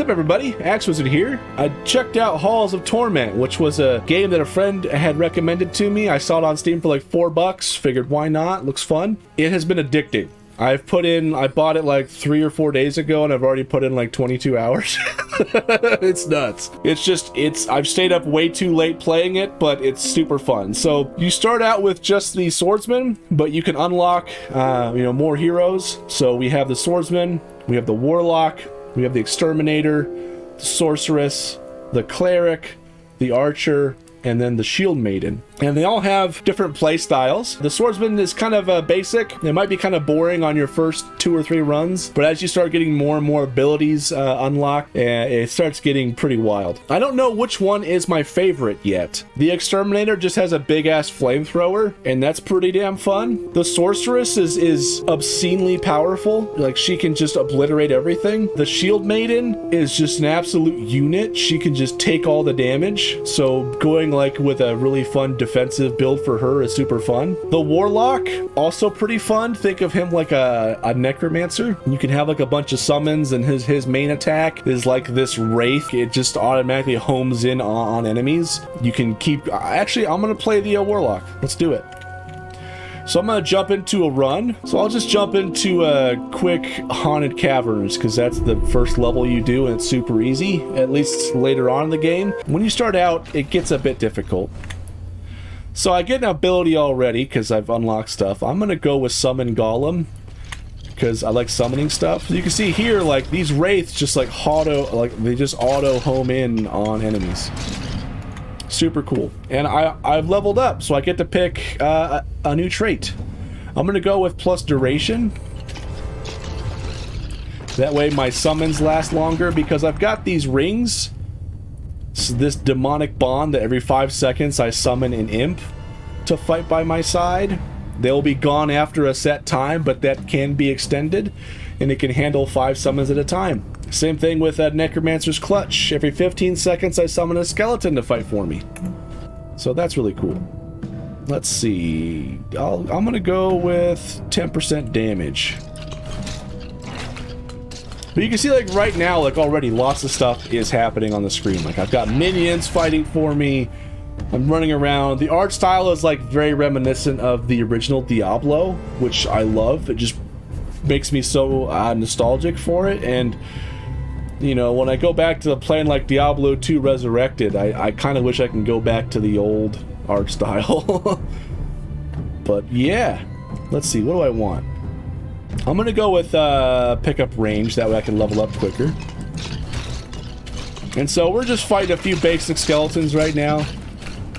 up, everybody? Axe Wizard here. I checked out Halls of Torment, which was a game that a friend had recommended to me. I saw it on Steam for like $4. Figured why not? Looks fun. It has been addicting. I bought it like 3 or 4 days ago and I've already put in like 22 hours. It's nuts. I've stayed up way too late playing it, but it's super fun. So you start out with just the swordsman, but you can unlock, more heroes. So we have the swordsman, we have the warlock, we have the exterminator, the sorceress, the cleric, the archer, and then the shield maiden. And they all have different play styles. The swordsman is kind of basic. It might be kind of boring on your first 2 or 3 runs, but as you start getting more and more abilities unlocked, it starts getting pretty wild. I don't know which one is my favorite yet. The exterminator just has a big ass flamethrower, and that's pretty damn fun. The sorceress is obscenely powerful. Like, she can just obliterate everything. The shield maiden is just an absolute unit. She can just take all the damage. So going like with a really fun defensive build for her is super fun. The warlock, also pretty fun. Think of him like a necromancer. You can have like a bunch of summons, and his main attack is like this wraith. It just automatically homes in on enemies. You can keep... Actually, I'm gonna play the warlock. Let's do it. So I'm gonna jump into a run. So I'll just jump into a quick haunted caverns, because that's the first level you do, and it's super easy, at least later on in the game. When you start out, it gets a bit difficult. So I get an ability already, because I've unlocked stuff. I'm gonna go with Summon Golem, because I like summoning stuff. You can see here, like, these wraiths just like they just auto home in on enemies. Super cool. And I've leveled up, so I get to pick a new trait. I'm gonna go with plus duration. That way my summons last longer, because I've got these rings. So this demonic bond that every 5 seconds I summon an imp to fight by my side. They'll be gone after a set time, but that can be extended, and it can handle 5 summons at a time. Same thing with Necromancer's Clutch. Every 15 seconds I summon a skeleton to fight for me. So that's really cool. Let's see. I'm gonna go with 10% damage. But you can see, like, right now, like, already lots of stuff is happening on the screen. Like, I've got minions fighting for me. I'm running around. The art style is, like, very reminiscent of the original Diablo, which I love. It just makes me so nostalgic for it. And you know, when I go back to playing like Diablo 2 Resurrected, I kind of wish I can go back to the old art style. But yeah, let's see, what do I want? I'm gonna go with pickup range, that way I can level up quicker. And so we're just fighting a few basic skeletons right now.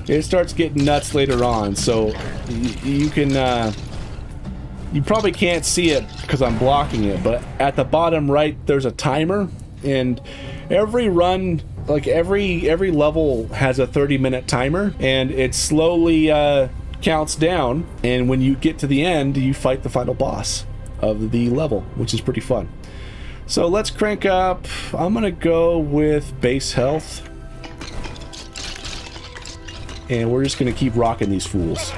It starts getting nuts later on, so you can you probably can't see it because I'm blocking it, but at the bottom right there's a timer. And every run, like every level has a 30-minute timer, and it slowly counts down, and when you get to the end, you fight the final boss of the level, which is pretty fun. So let's crank up. I'm gonna go with base health, and we're just gonna keep rocking these fools.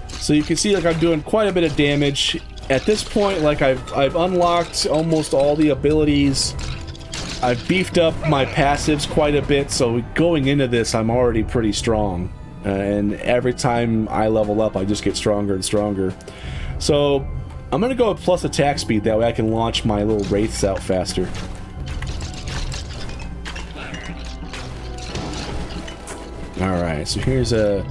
So you can see, like, I'm doing quite a bit of damage. At this point, like, I've unlocked almost all the abilities. I've beefed up my passives quite a bit, so going into this, I'm already pretty strong. And every time I level up, I just get stronger and stronger. So I'm gonna go with plus attack speed, that way I can launch my little wraiths out faster. Alright, so here's a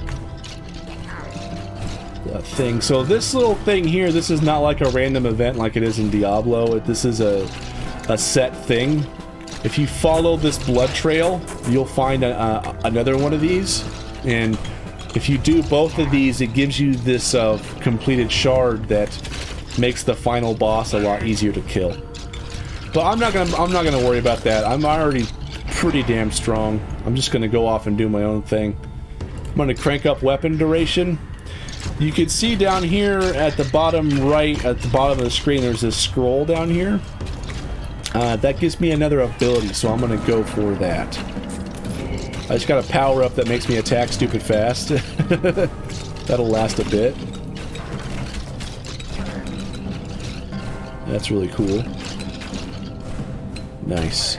thing. So this little thing here, this is not like a random event like it is in Diablo. This is a set thing. If you follow this blood trail, you'll find another one of these, and if you do both of these, it gives you this completed shard that makes the final boss a lot easier to kill. But I'm not gonna worry about that. I'm already pretty damn strong. I'm just gonna go off and do my own thing. I'm gonna crank up weapon duration. You can see down here at the bottom right, at the bottom of the screen, there's this scroll down here. That gives me another ability, so I'm gonna go for that. I just got a power up that makes me attack stupid fast. That'll last a bit. That's really cool. Nice.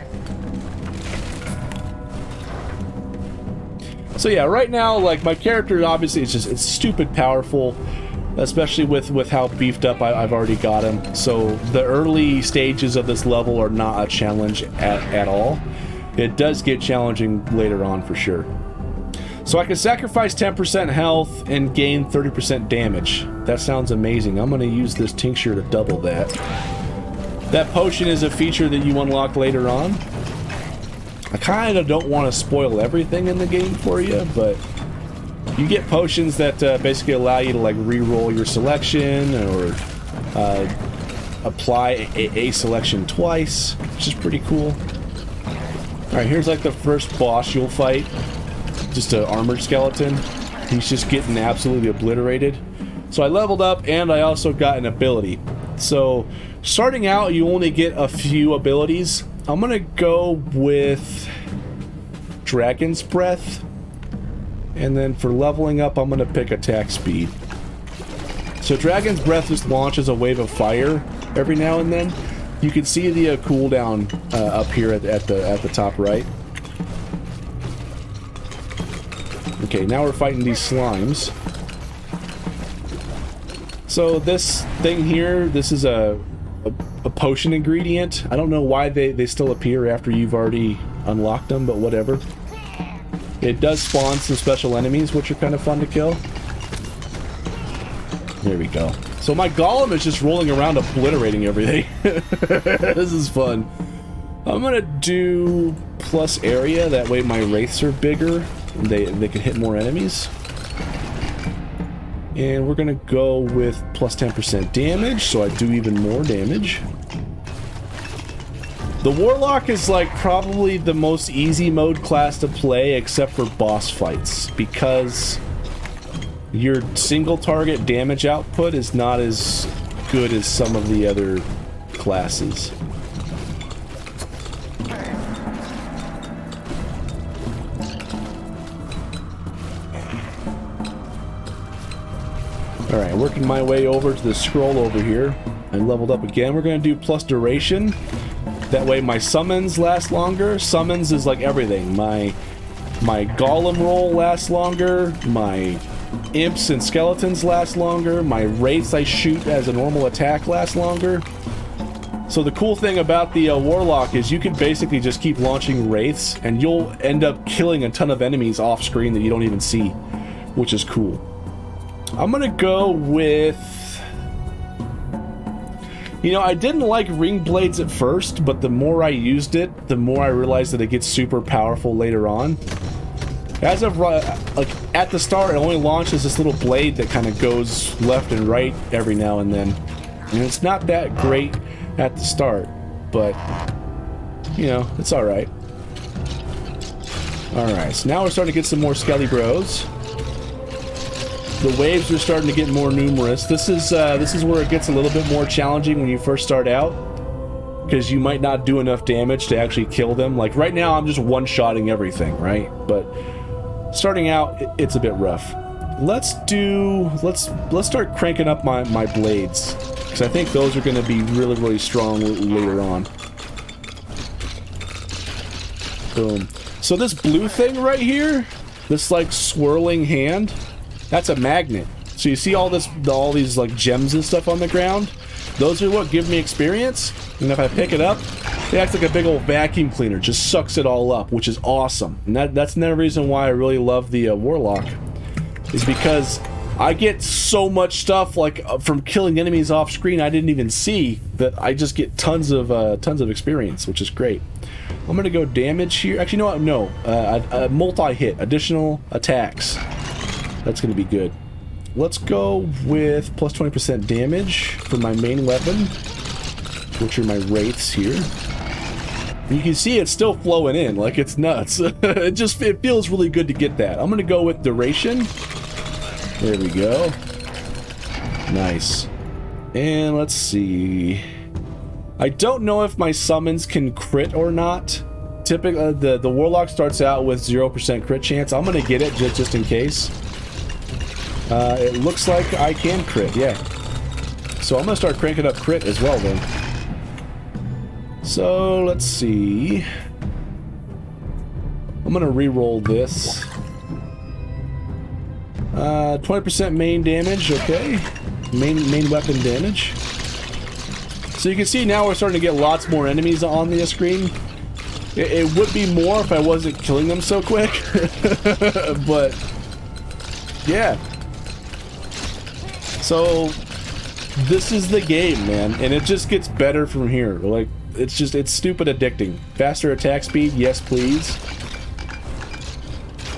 So yeah, right now, like, my character obviously it's stupid powerful, especially with how beefed up I've already got him. So the early stages of this level are not a challenge at all. It does get challenging later on for sure. So I can sacrifice 10% health and gain 30% damage. That sounds amazing. I'm going to use this tincture to double that. That potion is a feature that you unlock later on. I kind of don't want to spoil everything in the game for you, but you get potions that basically allow you to like re-roll your selection or apply a selection twice, which is pretty cool. Alright, here's like the first boss you'll fight. Just an armored skeleton. He's just getting absolutely obliterated. So I leveled up and I also got an ability. So starting out you only get a few abilities. I'm gonna go with Dragon's Breath, and then for leveling up I'm gonna pick attack speed. So Dragon's Breath just launches a wave of fire every now and then. You can see the cooldown up here at the top right. Okay, now we're fighting these slimes. So this thing here, this is a potion ingredient. I don't know why they still appear after you've already unlocked them, but whatever. It does spawn some special enemies, which are kind of fun to kill. There we go. So my golem is just rolling around obliterating everything. This is fun. I'm gonna do plus area, that way my wraiths are bigger. They can hit more enemies. And we're gonna go with plus 10% damage, so I do even more damage. The Warlock is like probably the most easy mode class to play except for boss fights, because your single target damage output is not as good as some of the other classes. Alright, working my way over to the scroll over here. I leveled up again. We're going to do plus duration. That way my summons last longer. Summons is like everything. My golem roll lasts longer. My imps and skeletons last longer. My wraiths I shoot as a normal attack last longer. So the cool thing about the Warlock is you can basically just keep launching wraiths and you'll end up killing a ton of enemies off screen that you don't even see, which is cool. I'm gonna go with... You know, I didn't like ring blades at first, but the more I used it, the more I realized that it gets super powerful later on. As of like at the start, it only launches this little blade that kind of goes left and right every now and then. And it's not that great at the start, but you know, it's alright. Alright, so now we're starting to get some more Skelly Bros. The waves are starting to get more numerous. This is where it gets a little bit more challenging when you first start out, because you might not do enough damage to actually kill them. Like right now, I'm just one-shotting everything, right? But starting out, it's a bit rough. Let's start cranking up my blades, because I think those are going to be really, really strong later on. Boom. So this blue thing right here, this like swirling hand, that's a magnet. So you see all these like gems and stuff on the ground? Those are what give me experience. And if I pick it up, it acts like a big old vacuum cleaner. Just sucks it all up, which is awesome. And that's another reason why I really love the Warlock. Is because I get so much stuff like from killing enemies off screen I didn't even see, that I just get tons of experience, which is great. I'm gonna go damage here. Actually, you know what? No. Multi-hit. Additional attacks. That's going to be good. Let's go with plus 20% damage for my main weapon, which are my wraiths here. You can see it's still flowing in, like it's nuts. It feels really good to get that. I'm going to go with duration. There we go. Nice. And let's see. I don't know if my summons can crit or not. Typically, the Warlock starts out with 0% crit chance. I'm going to get it just in case. It looks like I can crit, yeah. So I'm gonna start cranking up crit as well then. So let's see. I'm gonna re-roll this. 20% main damage, okay. Main weapon damage. So you can see now we're starting to get lots more enemies on the screen. It would be more if I wasn't killing them so quick. But yeah. So this is the game, man, and it just gets better from here. Like, it's stupid addicting. Faster attack speed, yes please.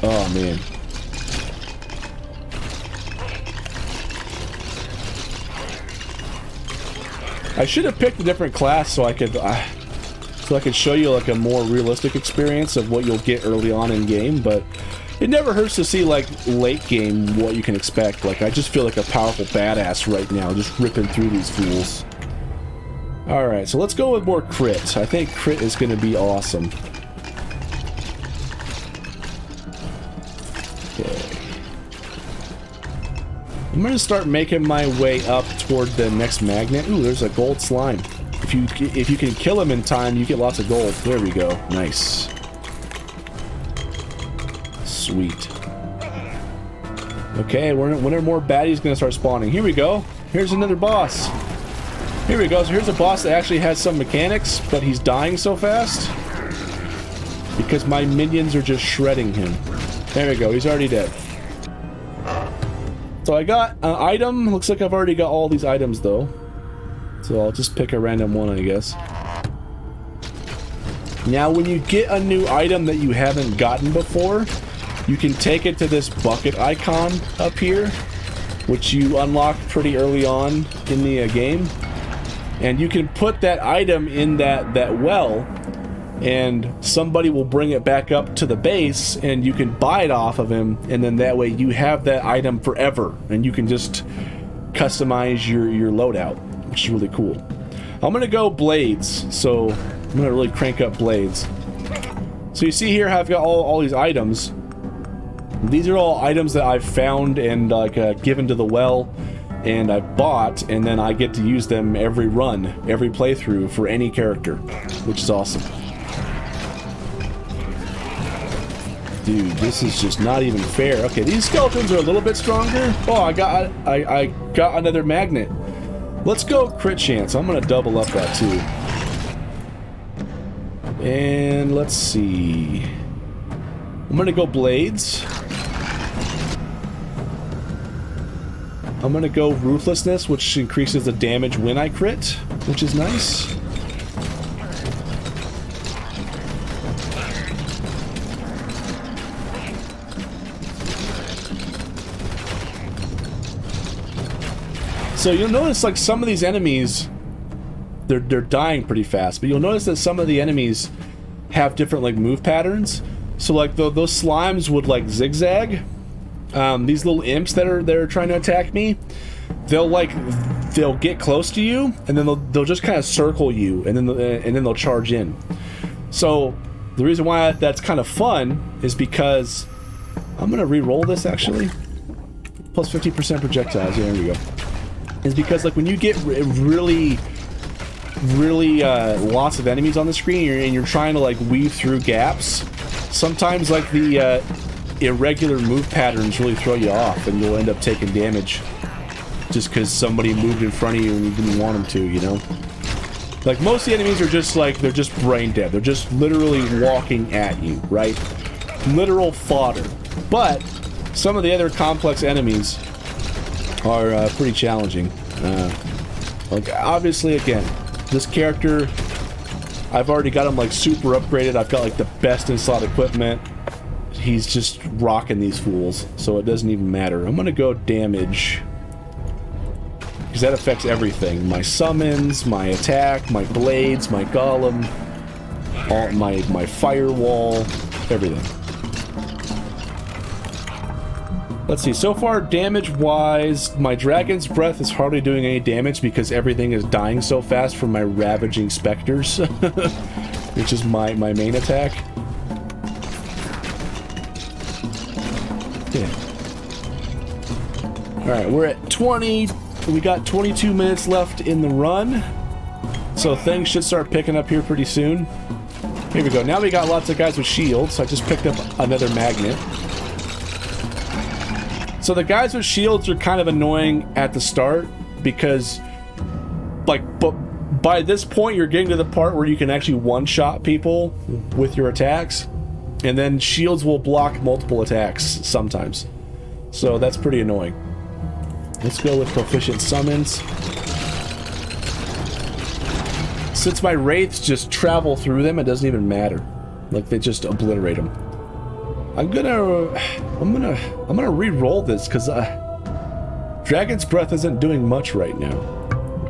Oh man. I should have picked a different class so I could show you like a more realistic experience of what you'll get early on in game, but it never hurts to see like late game what you can expect. Like, I just feel like a powerful badass right now, just ripping through these fools. Alright, so let's go with more crit. I think crit is going to be awesome. Okay. I'm going to start making my way up toward the next magnet. Ooh, there's a gold slime. If you can kill him in time, you get lots of gold. There we go. Nice. Sweet. Okay, when are more baddies going to start spawning? Here we go. Here's another boss. Here we go. So here's a boss that actually has some mechanics, but he's dying so fast because my minions are just shredding him. There we go. He's already dead. So I got an item. Looks like I've already got all these items though. So I'll just pick a random one, I guess. Now, when you get a new item that you haven't gotten before, you can take it to this bucket icon up here, which you unlock pretty early on in the game. And you can put that item in that well, and somebody will bring it back up to the base, and you can buy it off of him, and then that way you have that item forever, and you can just customize your loadout, which is really cool. I'm gonna go blades, so I'm gonna really crank up blades. So you see here how I've got all these items. These are all items that I've found and like given to the well, and I bought, and then I get to use them every run, every playthrough for any character, which is awesome. Dude, this is just not even fair. Okay, these skeletons are a little bit stronger. Oh, I got another magnet. Let's go crit chance. I'm gonna double up that too. And let's see. I'm gonna go blades. I'm gonna go ruthlessness, which increases the damage when I crit, which is nice. So you'll notice like some of these enemies, they're dying pretty fast, but you'll notice that some of the enemies have different like move patterns. So like those slimes would like zigzag. These little imps that are trying to attack me, they'll get close to you, and then they'll just kind of circle you, and then they'll charge in. So the reason why that's kind of fun is because I'm gonna re-roll this actually. Plus 50% projectiles. Yeah, there we go. Is because like when you get really lots of enemies on the screen and you're trying to like weave through gaps, sometimes like the irregular move patterns really throw you off, and you'll end up taking damage just because somebody moved in front of you and you didn't want them to, you know? Like, most of the enemies are just like, they're just brain dead. They're just literally walking at you, right? Literal fodder. But some of the other complex enemies are pretty challenging. Like, obviously, again, this character, I've already got him like super upgraded. I've got like the best in slot equipment. He's just rocking these fools, so it doesn't even matter. I'm gonna go damage, because that affects everything. My summons, my attack, my blades, my golem, all my firewall, everything. Let's see, so far damage-wise, my Dragon's Breath is hardly doing any damage because everything is dying so fast from my Ravaging Specters, which is my main attack. Yeah. Alright, we're at 20. We got 22 minutes left in the run. So things should start picking up here pretty soon. Here we go. Now we got lots of guys with shields. So I just picked up another magnet. So the guys with shields are kind of annoying at the start because, like, but by this point you're getting to the part where you can actually one-shot people with your attacks, and then shields will block multiple attacks sometimes. So that's pretty annoying. Let's go with proficient summons. Since my wraiths just travel through them, it doesn't even matter. Like, they just obliterate them. I'm gonna re-roll this because Dragon's Breath isn't doing much right now.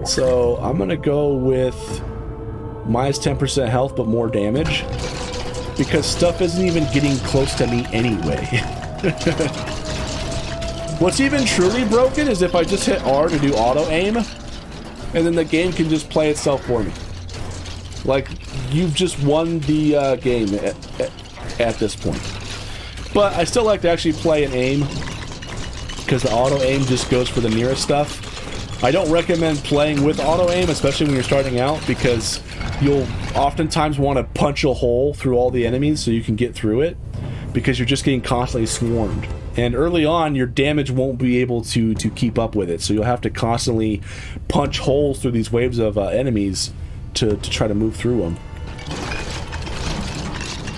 So I'm gonna go with minus 10% health but more damage because stuff isn't even getting close to me anyway. What's even truly broken is if I just hit R to do auto aim, and then the game can just play itself for me. Like, you've just won the game at this point. But I still like to actually play and aim, because the auto aim just goes for the nearest stuff. I don't recommend playing with auto aim, especially when you're starting out, because you'll oftentimes want to punch a hole through all the enemies so you can get through it, because you're just getting constantly swarmed. And early on, your damage won't be able to keep up with it, so you'll have to constantly punch holes through these waves of enemies to try to move through them.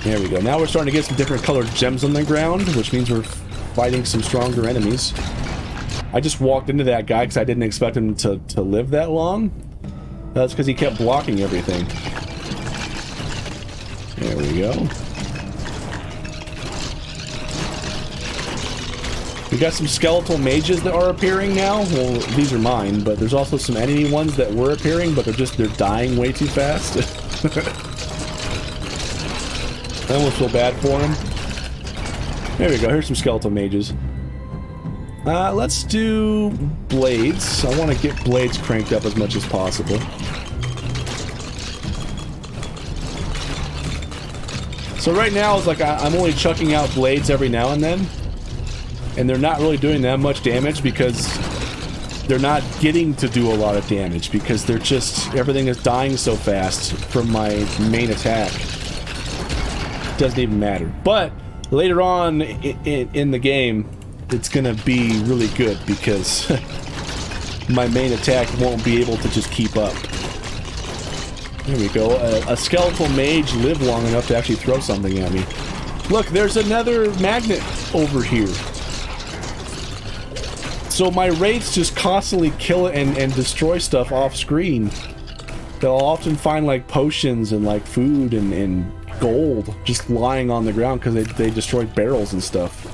There we go. Now we're starting to get some different colored gems on the ground, which means we're fighting some stronger enemies. I just walked into that guy because I didn't expect him to live that long. That's because he kept blocking everything. There we go. We got some skeletal mages that are appearing now. Well, these are mine, but there's also some enemy ones that were appearing, but they're dying way too fast. I almost feel bad for him. There we go. Here's some skeletal mages. Let's do blades. I want to get blades cranked up as much as possible. So right now it's like I'm only chucking out blades every now and then. And they're not really doing that much damage because they're not getting to do a lot of damage because they're just, everything is dying so fast from my main attack. Doesn't even matter. But later on in the game, it's gonna be really good because my main attack won't be able to just keep up. There we go. A skeletal mage lived long enough to actually throw something at me. Look, there's another magnet over here. So my wraiths just constantly kill it and destroy stuff off screen. They'll often find like potions and like food and gold just lying on the ground because they destroyed barrels and stuff.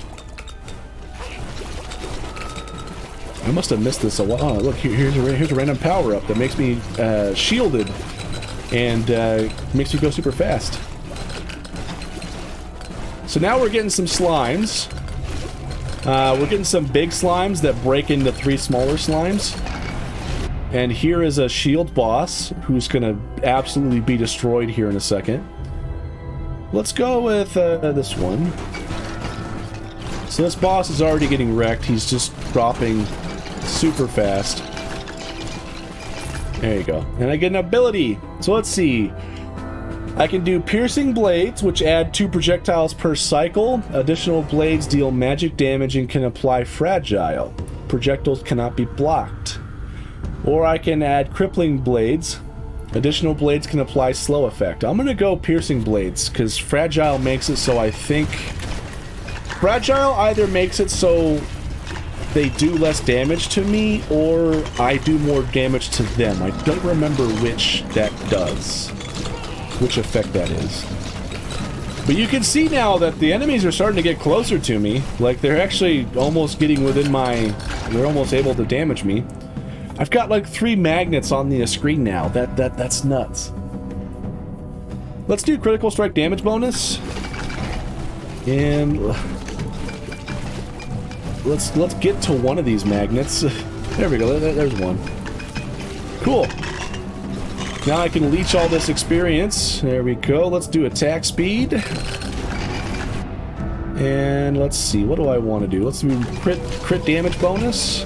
I must have missed this a while. Oh, look, here's a random power-up that makes me shielded and makes me go super fast. So now we're getting some slimes. We're getting some big slimes that break into 3 smaller slimes. And here is a shield boss who's gonna absolutely be destroyed here in a second. Let's go with this one. So this boss is already getting wrecked. He's just dropping super fast. There you go. And I get an ability. So let's see. I can do piercing blades, which add 2 projectiles per cycle. Additional blades deal magic damage and can apply fragile. Projectiles cannot be blocked. Or I can add crippling blades. Additional blades can apply slow effect. I'm gonna go piercing blades, because fragile makes it so I think... Fragile either makes it so they do less damage to me, or I do more damage to them. I don't remember which that does. Which effect that is. But you can see now that the enemies are starting to get closer to me. Like, they're actually almost getting within my... They're almost able to damage me. I've got like 3 magnets on the screen now. That's nuts. Let's do critical strike damage bonus. And... Let's get to one of these magnets. There we go. There's one. Cool. Now I can leech all this experience. There we go. Let's do attack speed. And let's see. What do I want to do? Let's do crit damage bonus.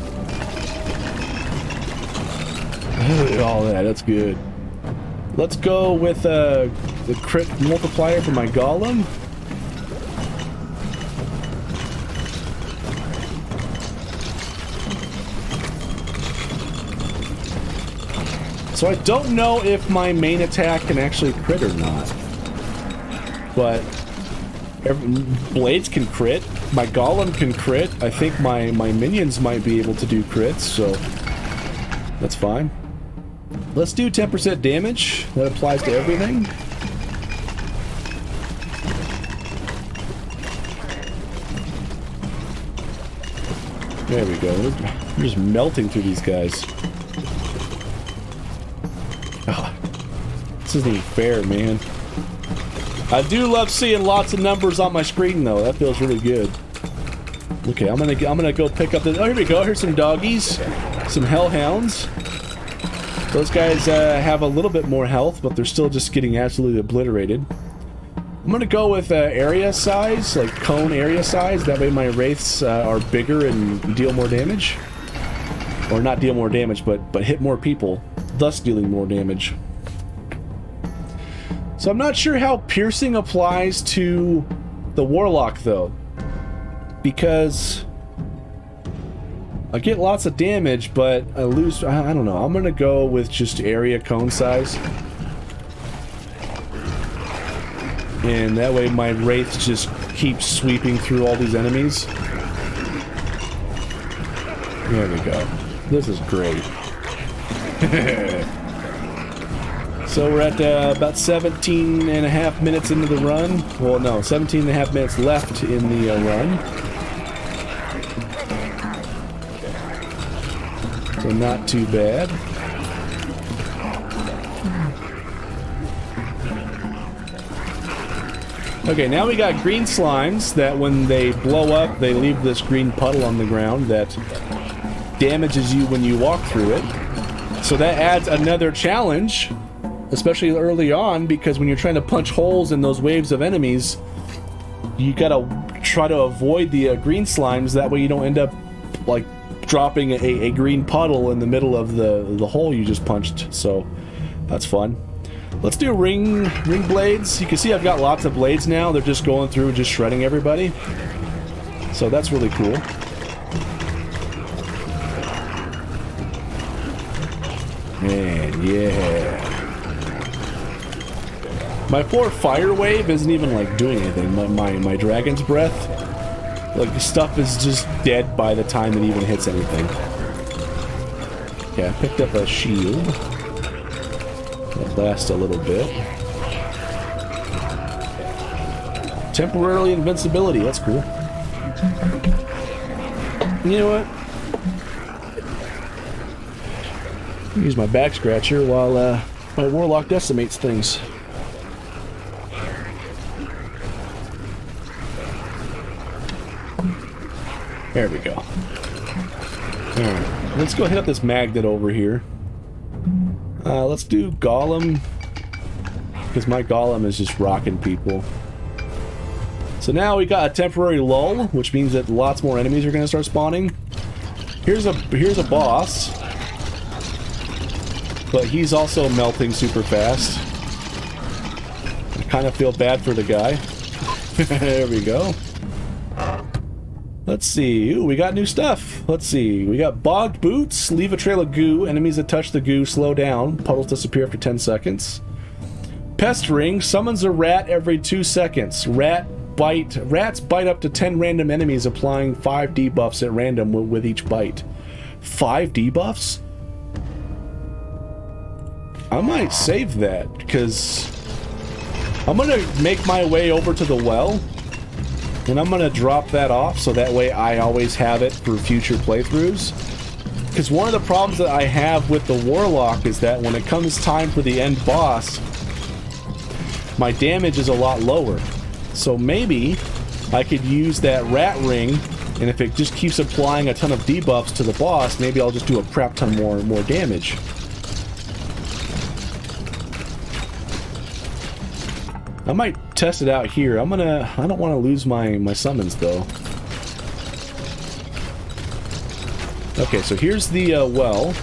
All that. That's good. Let's go with the crit multiplier for my golem. So I don't know if my main attack can actually crit or not. But blades can crit. My golem can crit. I think my minions might be able to do crits, so that's fine. Let's do 10% damage. That applies to everything. There we go. We're just melting through these guys. Oh, this isn't even fair, man. I do love seeing lots of numbers on my screen, though. That feels really good. Okay, I'm gonna go pick up the. Oh, here we go. Here's some doggies, some hellhounds. Those guys have a little bit more health, but they're still just getting absolutely obliterated. I'm gonna go with area size, like cone area size. That way my wraiths are bigger and deal more damage, or not deal more damage, but hit more people, thus dealing more damage. So I'm not sure how piercing applies to the warlock though, because I get lots of damage, but I lose. I don't know. I'm gonna go with just area cone size, and that way my wraiths just keep sweeping through all these enemies. There we go. This is great. So we're at about 17 and a half minutes into the run. Well, no, 17 and a half minutes left in the run. So not too bad. Okay, now we got green slimes that when they blow up, they leave this green puddle on the ground that damages you when you walk through it. So that adds another challenge, especially early on, because when you're trying to punch holes in those waves of enemies, you gotta try to avoid the green slimes. That way you don't end up like dropping a green puddle in the middle of the hole you just punched. So that's fun. Let's do ring blades. You can see I've got lots of blades now. They're just going through and just shredding everybody. So that's really cool. Man, yeah. My poor fire wave isn't even like doing anything. My dragon's breath, like the stuff is just dead by the time it even hits anything. Okay, I picked up a shield. That lasts a little bit. Temporarily invincibility, that's cool. You know what? Use my back scratcher while my warlock decimates things. There we go. Alright, let's go hit up this magnet over here. Let's do golem, because my golem is just rocking people. So now we got a temporary lull, which means that lots more enemies are going to start spawning. Here's a boss, but he's also melting super fast. I kind of feel bad for the guy. There we go. Let's see. Ooh, we got new stuff. Let's see. We got bogged boots. Leave a trail of goo. Enemies that touch the goo slow down. Puddles disappear after 10 seconds. Pest ring. Summons a rat every 2 seconds. Rats bite up to 10 random enemies, applying 5 debuffs at random with each bite. 5 debuffs? I might save that, because I'm going to make my way over to the well. And I'm going to drop that off so that way I always have it for future playthroughs. Because one of the problems that I have with the Warlock is that when it comes time for the end boss, my damage is a lot lower. So maybe I could use that rat ring, and if it just keeps applying a ton of debuffs to the boss, maybe I'll just do a crap ton more damage. I might test it out here. I don't want to lose my summons though. Okay, so here's the well.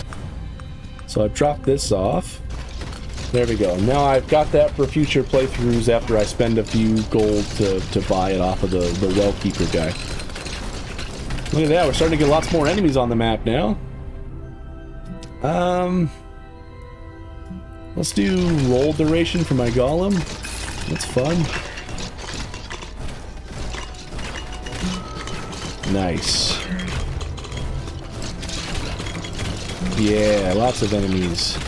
So I've dropped this off. There we go. Now I've got that for future playthroughs after I spend a few gold to buy it off of the Wellkeeper guy. Look at that, we're starting to get lots more enemies on the map now. Let's do roll duration for my golem. That's fun. Nice. Yeah, lots of enemies.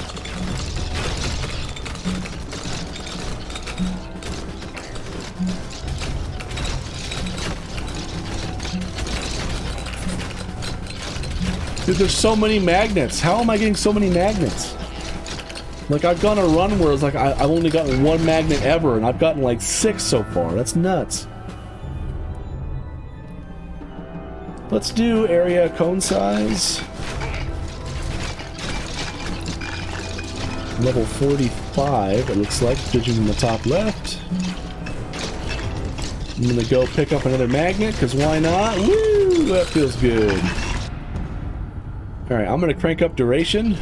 Dude, there's so many magnets. How am I getting so many magnets? Like, I've gone a run where it's like I've only gotten one magnet ever, and I've gotten like 6 so far. That's nuts. Let's do area cone size. Level 45, it looks like, judging from the top left. I'm gonna go pick up another magnet, because why not? Woo! That feels good. Alright, I'm gonna crank up duration.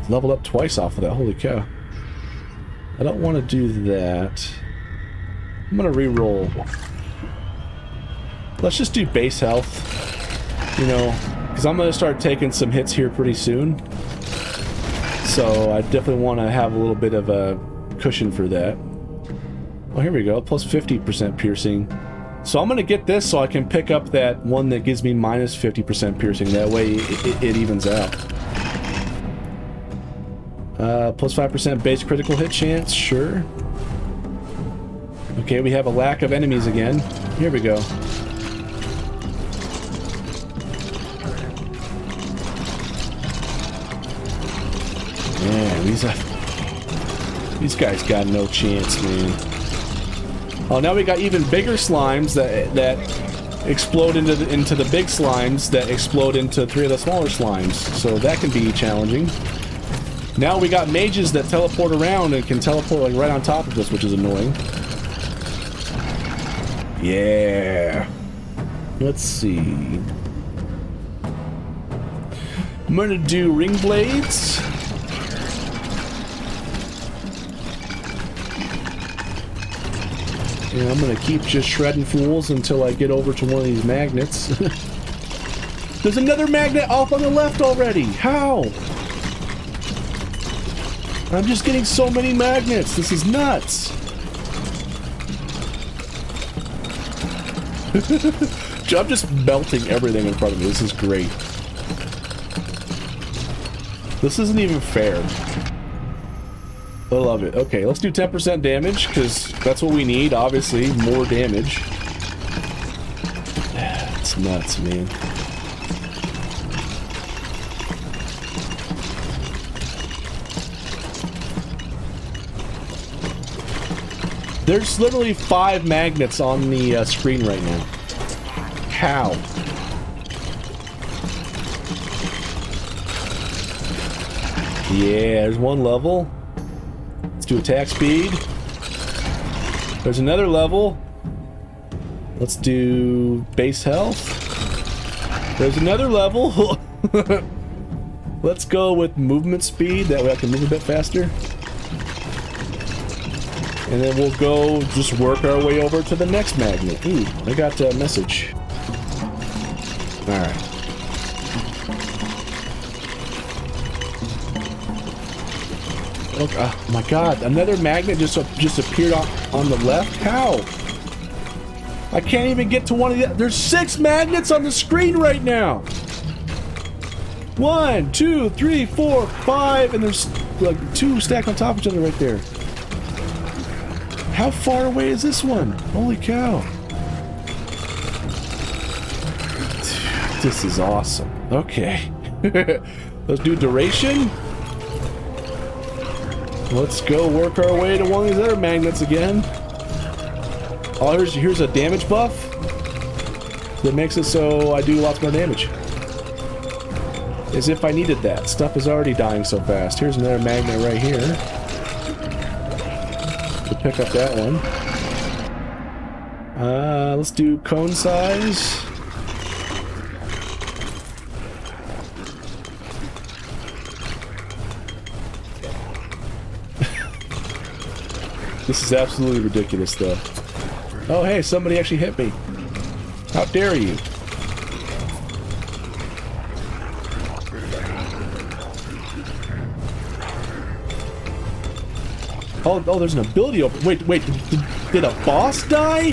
Leveled up twice off of that, holy cow. I don't want to do that. I'm gonna re-roll. Let's just do base health. You know, because I'm gonna start taking some hits here pretty soon. So I definitely want to have a little bit of a cushion for that. Oh, here we go, plus 50% piercing. So I'm gonna get this so I can pick up that one that gives me minus 50% piercing. That way it evens out. Plus 5% base critical hit chance, sure. Okay, we have a lack of enemies again. Here we go. Man, these guys got no chance, man. Oh, now we got even bigger slimes that explode into the big slimes that explode into 3 of the smaller slimes. So that can be challenging. Now we got mages that teleport around and can teleport like right on top of us, which is annoying. Yeah. Let's see. I'm gonna do ring blades. And I'm gonna keep just shredding fools until I get over to one of these magnets. There's another magnet off on the left already. How? I'm just getting so many magnets. This is nuts. I'm just melting everything in front of me. This is great. This isn't even fair. I love it. Okay, let's do 10% damage, because that's what we need, obviously. More damage. It's nuts, man. There's literally 5 magnets on the screen right now. How? Yeah, there's one level. Let's do attack speed. There's another level. Let's do base health. There's another level. Let's go with movement speed. That way I can move a bit faster. And then we'll go just work our way over to the next magnet. Ooh, I got a message. Alright. Oh my god, another magnet just appeared on the left? How? I can't even get to one of the... There's 6 magnets on the screen right now! 1, 2, 3, 4, 5, and there's like 2 stacked on top of each other right there. How far away is this one? Holy cow. This is awesome. Okay. Let's do duration. Let's go work our way to one of these other magnets again. Oh, here's a damage buff that makes it so I do lots more damage. As if I needed that. Stuff is already dying so fast. Here's another magnet right here. We'll pick up that one. Let's do cone size. This is absolutely ridiculous, though. Oh, hey, somebody actually hit me. How dare you? Oh, there's an ability open. Wait, did a boss die?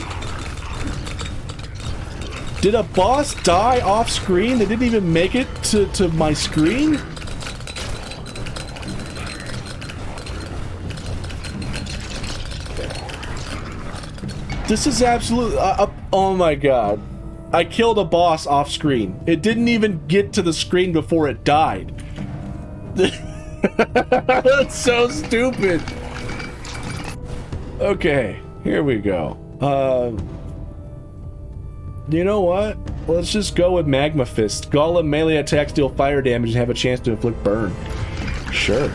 Did a boss die off screen? They didn't even make it to my screen? This is absolute. Oh my god. I killed a boss off screen. It didn't even get to the screen before it died. That's so stupid. Okay, here we go. You know what? Let's just go with Magma Fist. Golem melee attacks deal fire damage and have a chance to inflict burn. Sure.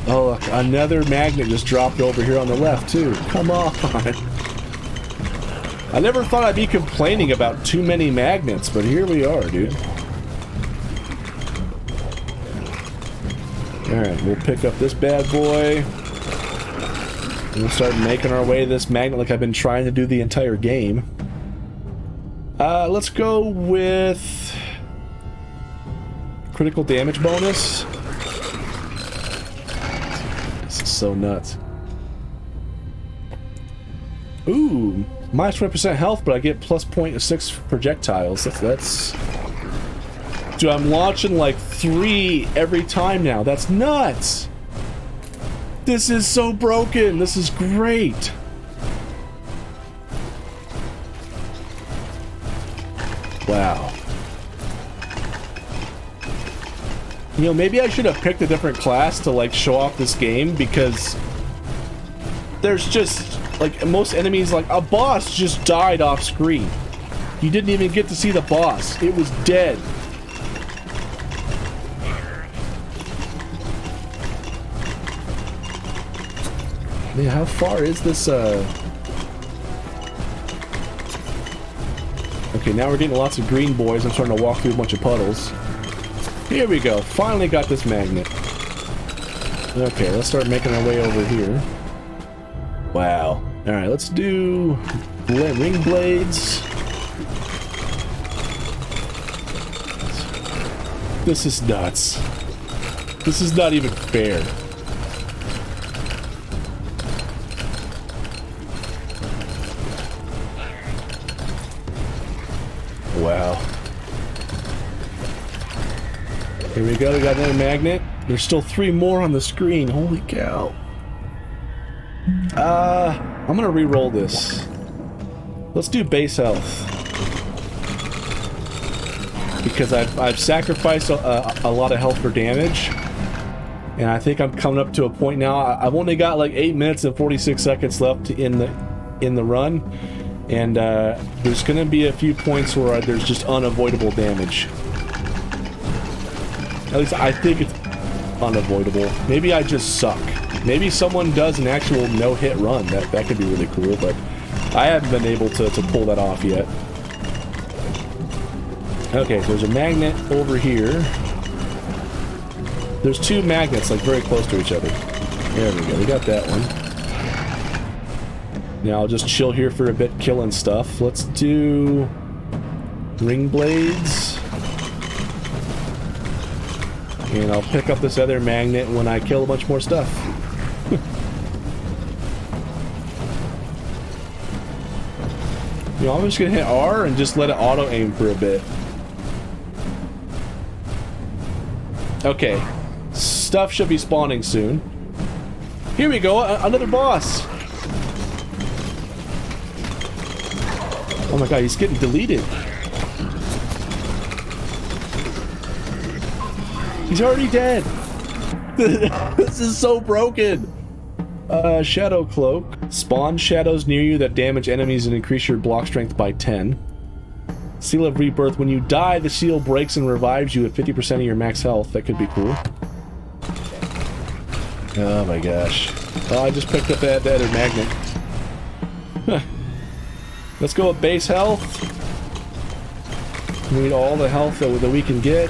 Oh, look, another magnet just dropped over here on the left, too. Come on. I never thought I'd be complaining about too many magnets, but here we are, dude. Alright, we'll pick up this bad boy. We'll start making our way to this magnet like I've been trying to do the entire game. Let's go with critical damage bonus. This is so nuts. Ooh, minus 20% health, but I get plus 0.6 projectiles. That's... Dude, I'm launching like 3 every time now. That's nuts! This is so broken! This is great! Wow. You know, maybe I should have picked a different class to, like, show off this game, because there's just, like, most enemies, like, a boss just died off screen. You didn't even get to see the boss. It was dead. Man, how far is this, Okay, now we're getting lots of green boys. I'm starting to walk through a bunch of puddles. Here we go. Finally got this magnet. Okay, let's start making our way over here. Wow. Alright, let's do ring blades. This is nuts. This is not even fair. Wow. Here we go, we got another magnet. There's still 3 more on the screen. Holy cow. I'm gonna re-roll this. Let's do base health. Because I've sacrificed a lot of health for damage. And I think I'm coming up to a point now. I've only got like 8 minutes and 46 seconds left in the run. And there's gonna be a few points where there's just unavoidable damage. At least I think it's unavoidable. Maybe I just suck. Maybe someone does an actual no-hit run. That could be really cool, but I haven't been able to pull that off yet. Okay, so there's a magnet over here. There's 2 magnets, like, very close to each other. There we go, we got that one. Now I'll just chill here for a bit, killing stuff. Let's do ring blades. And I'll pick up this other magnet when I kill a bunch more stuff. You know, I'm just gonna hit R and just let it auto-aim for a bit. Okay. Stuff should be spawning soon. Here we go, another boss! Oh my god, he's getting deleted. He's already dead. This is so broken. Shadow Cloak. Spawn shadows near you that damage enemies and increase your block strength by 10. Seal of Rebirth. When you die, the seal breaks and revives you at 50% of your max health. That could be cool. Oh my gosh. Oh, I just picked up that other magnet. Let's go with base health. We need all the health that we can get.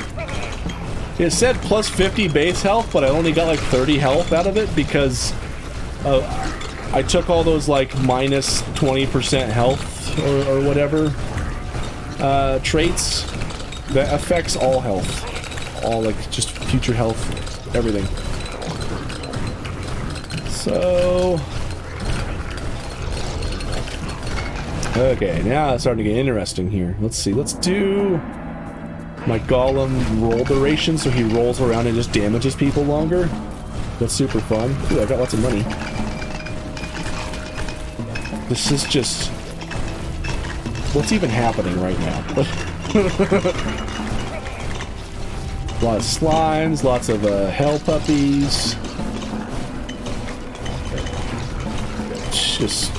It said plus 50 base health, but I only got like 30 health out of it because I took all those like minus 20% health or whatever traits that affects all health. All like just future health, everything. So... okay, now it's starting to get interesting here. Let's see, let's do my golem roll duration so he rolls around and just damages people longer. That's super fun. Ooh, I got lots of money. This is just... what's even happening right now? A lot of slimes, lots of hell puppies. It's just...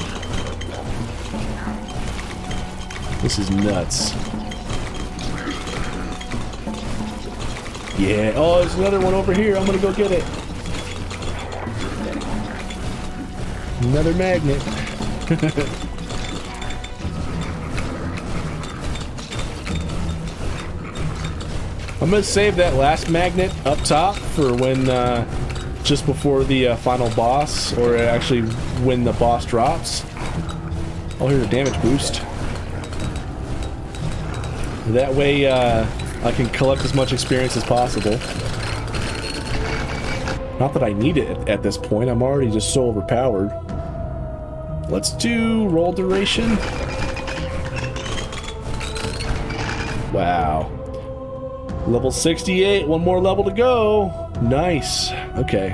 this is nuts. Yeah. Oh, there's another one over here. I'm gonna go get it. Another magnet. I'm gonna save that last magnet up top for when, just before the final boss, or actually when the boss drops. Oh, here's a damage boost. That way, I can collect as much experience as possible. Not that I need it at this point, I'm already just so overpowered. Let's do roll duration. Wow. Level 68, one more level to go. Nice. Okay.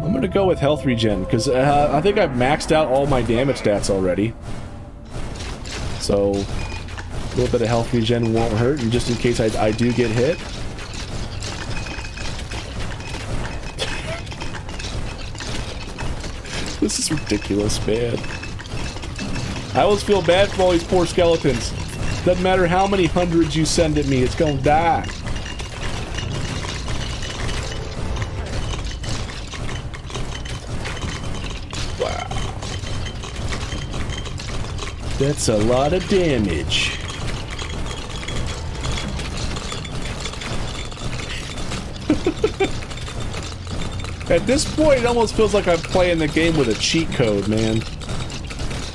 I'm gonna go with health regen, because I think I've maxed out all my damage stats already. So, a little bit of health regen won't hurt, and just in case I do get hit. This is ridiculous, man. I always feel bad for all these poor skeletons. Doesn't matter how many hundreds you send at me, it's gonna die. Wow. That's a lot of damage. At this point, it almost feels like I'm playing the game with a cheat code, man.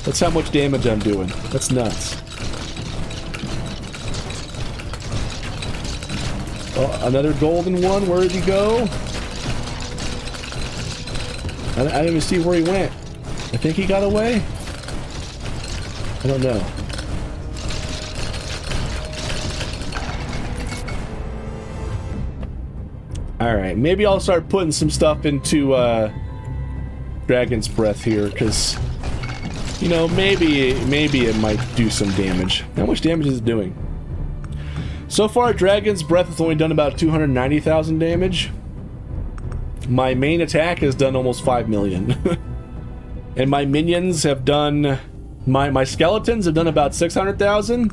That's how much damage I'm doing. That's nuts. Oh, another golden one. Where did he go? I didn't even see where he went. I think he got away? I don't know. Alright, maybe I'll start putting some stuff into Dragon's Breath here, because, you know, maybe it might do some damage. How much damage is it doing? So far, Dragon's Breath has only done about 290,000 damage. My main attack has done almost 5 million. And my minions have done... My skeletons have done about 600,000.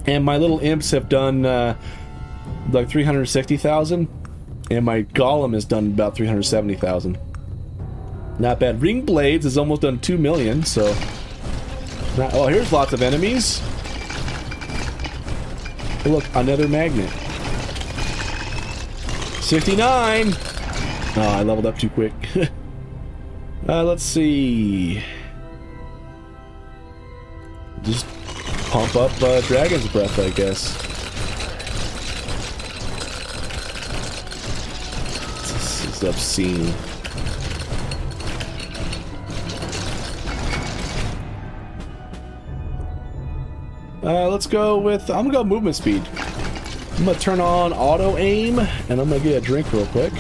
And my little imps have done like 360,000. And my golem has done about 370,000. Not bad. Ring Blades has almost done 2 million, so... oh, here's lots of enemies. Hey, look, another magnet. 69! Oh, I leveled up too quick. Let's see... just pump up Dragon's Breath, I guess. This is obscene. Let's go with... I'm gonna go movement speed. I'm gonna turn on auto aim, and I'm gonna get a drink real quick.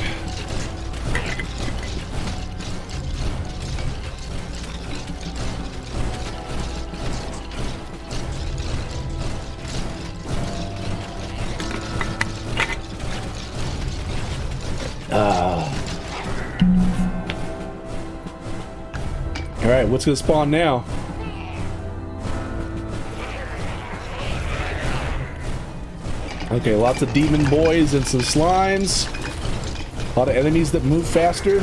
Alright, what's gonna spawn now? Okay, lots of demon boys and some slimes. A lot of enemies that move faster.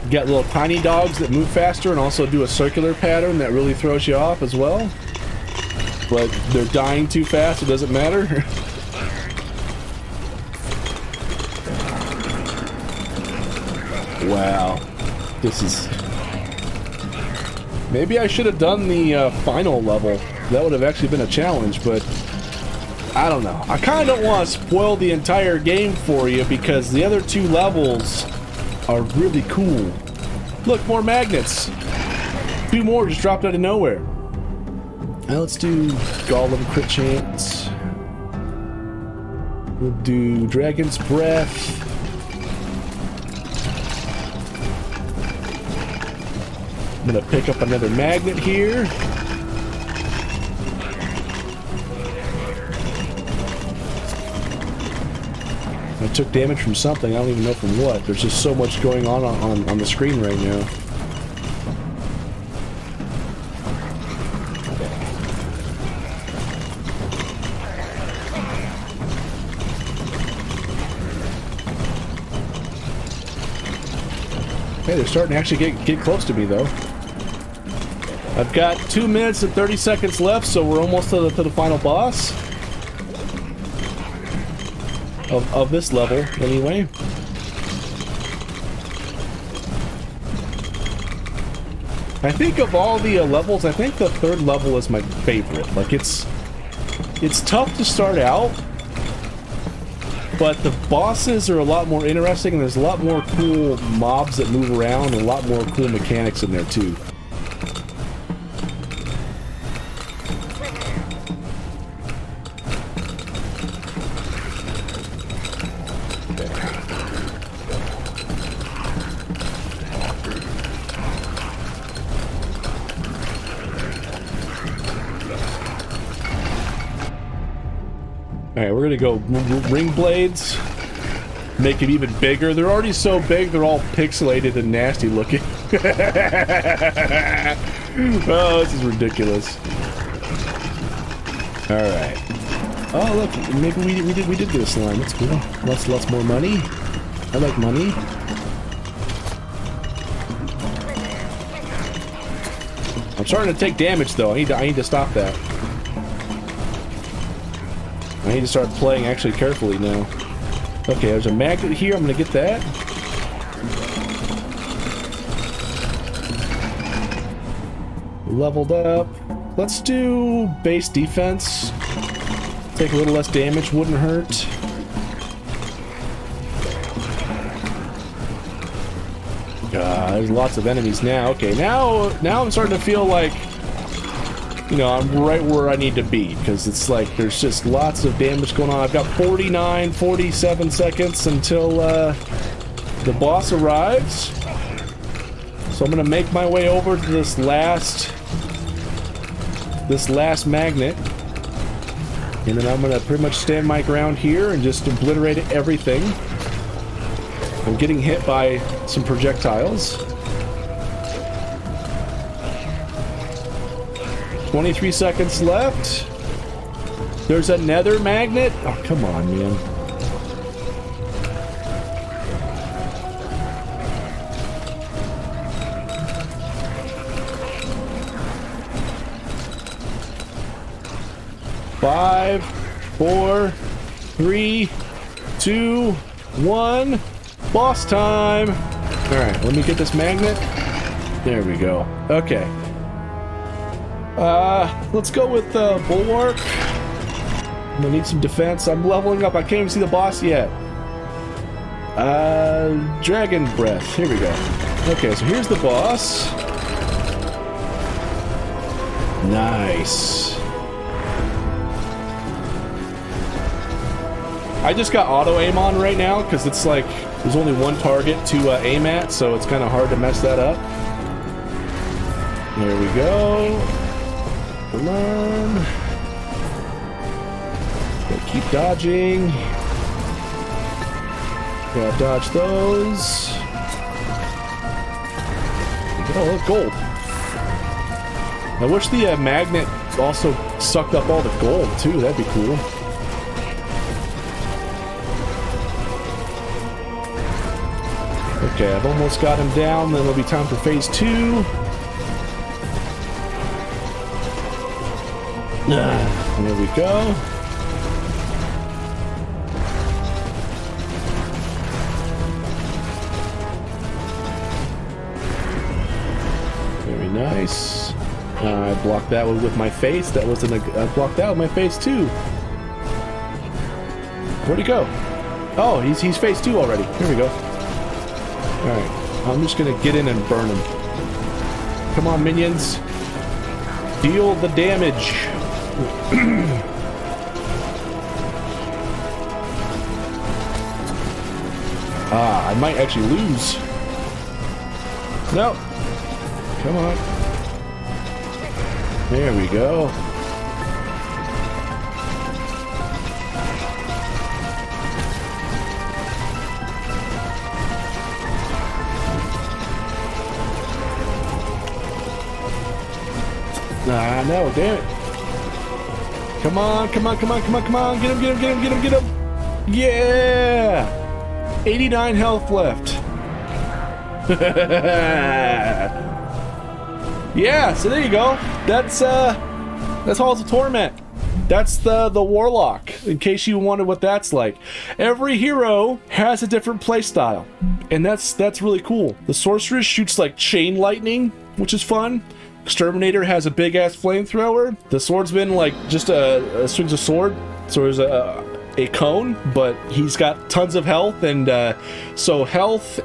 You got little tiny dogs that move faster and also do a circular pattern that really throws you off as well. But they're dying too fast, it doesn't matter. Wow. This is... Maybe I should have done the final level. That would have actually been a challenge, but... I don't know. I kind of don't want to spoil the entire game for you because the other 2 levels are really cool. Look, more magnets. 2 more just dropped out of nowhere. Now let's do Golem crit chance. We'll do Dragon's Breath. I'm gonna pick up another magnet here. I took damage from something, I don't even know from what. There's just so much going on the screen right now. Hey, they're starting to actually get close to me, though. I've got 2 minutes and 30 seconds left, so we're almost to the final boss. Of this level, anyway. I think of all the levels, I think the 3rd level is my favorite. Like, it's tough to start out, but the bosses are a lot more interesting, and there's a lot more cool mobs that move around, and a lot more cool mechanics in there, too. Alright, we're gonna go ring blades, make it even bigger. They're already so big, they're all pixelated and nasty looking. Oh, this is ridiculous. Alright. Oh, look, maybe we did get a slime. That's cool. Lots more money. I like money. I'm starting to take damage, though. I need to stop that. I need to start playing actually carefully now. Okay, there's a magnet here. I'm gonna get that. Leveled up. Let's do base defense. Take a little less damage, wouldn't hurt. There's lots of enemies now. Okay, now I'm starting to feel like, you know, I'm right where I need to be, because it's like there's just lots of damage going on. I've got 47 seconds until the boss arrives. So I'm gonna make my way over to this last magnet, and then I'm gonna pretty much stand my ground here and just obliterate everything. I'm getting hit by some projectiles. 23 seconds left. There's another magnet. Oh, come on, man. Five, 4, 3, 2, 1. Boss time. All right, let me get this magnet. There we go. Okay. Let's go with Bulwark. I'm gonna need some defense. I'm leveling up. I can't even see the boss yet. Dragon Breath. Here we go. Okay, so here's the boss. Nice. I just got auto aim on right now because it's like there's only one target to aim at, so it's kind of hard to mess that up. There we go. Come on. Gotta keep dodging. Gotta dodge those. Oh, look, gold. I wish the magnet also sucked up all the gold, too. That'd be cool. Okay, I've almost got him down, then it'll be time for phase 2. There we go. Very nice. I blocked that one with my face. That was I blocked that with my face too. Where'd he go? Oh, he's phase 2 already. Here we go. Alright. I'm just gonna get in and burn him. Come on, minions. Deal the damage. I might actually lose. No. Come on. There we go. No, damn it. Come on, come on, come on, come on, come on. Get him, get him, get him, get him, get him. Yeah! 89 health left. Yeah, so there you go. That's Halls of Torment. That's the Warlock, in case you wondered what that's like. Every hero has a different playstyle, and that's really cool. The Sorceress shoots like chain lightning, which is fun. Exterminator has a big-ass flamethrower. The Swordsman, like, just swings a sword, so there's a cone, but he's got tons of health, and so health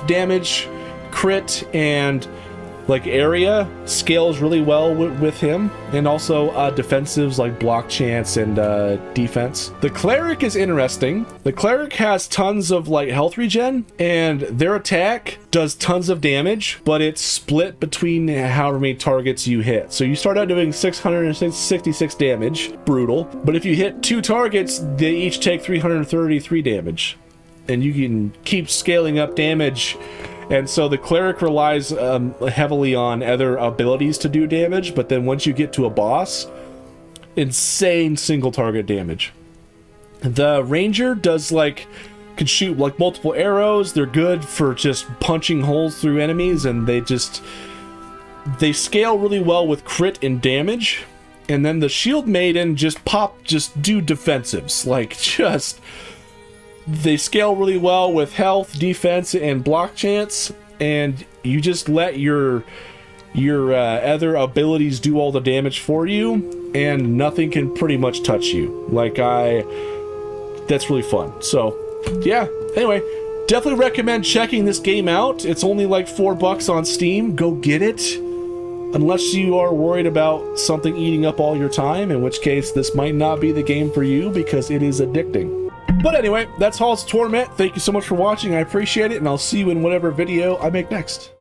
damage, crit, and like area scales really well with him, and also defensives like block chance and defense. The Cleric is interesting. The Cleric has tons of like health regen, and their attack does tons of damage, but it's split between however many targets you hit. So you start out doing 666 damage, brutal, but if you hit 2 targets, they each take 333 damage, and you can keep scaling up damage. And so the Cleric relies heavily on other abilities to do damage, but then once you get to a boss, insane single target damage. The Ranger can shoot like multiple arrows. They're good for just punching holes through enemies, and they scale really well with crit and damage. And then the Shield Maiden just do defensives, like they scale really well with health, defense, and block chance, and you just let your other abilities do all the damage for you, and nothing can pretty much touch you. That's really fun. So, yeah. Anyway, definitely recommend checking this game out. It's only like $4 on Steam. Go get it. Unless you are worried about something eating up all your time, in which case this might not be the game for you because it is addicting. But anyway, that's Halls of Torment. Thank you so much for watching. I appreciate it, and I'll see you in whatever video I make next.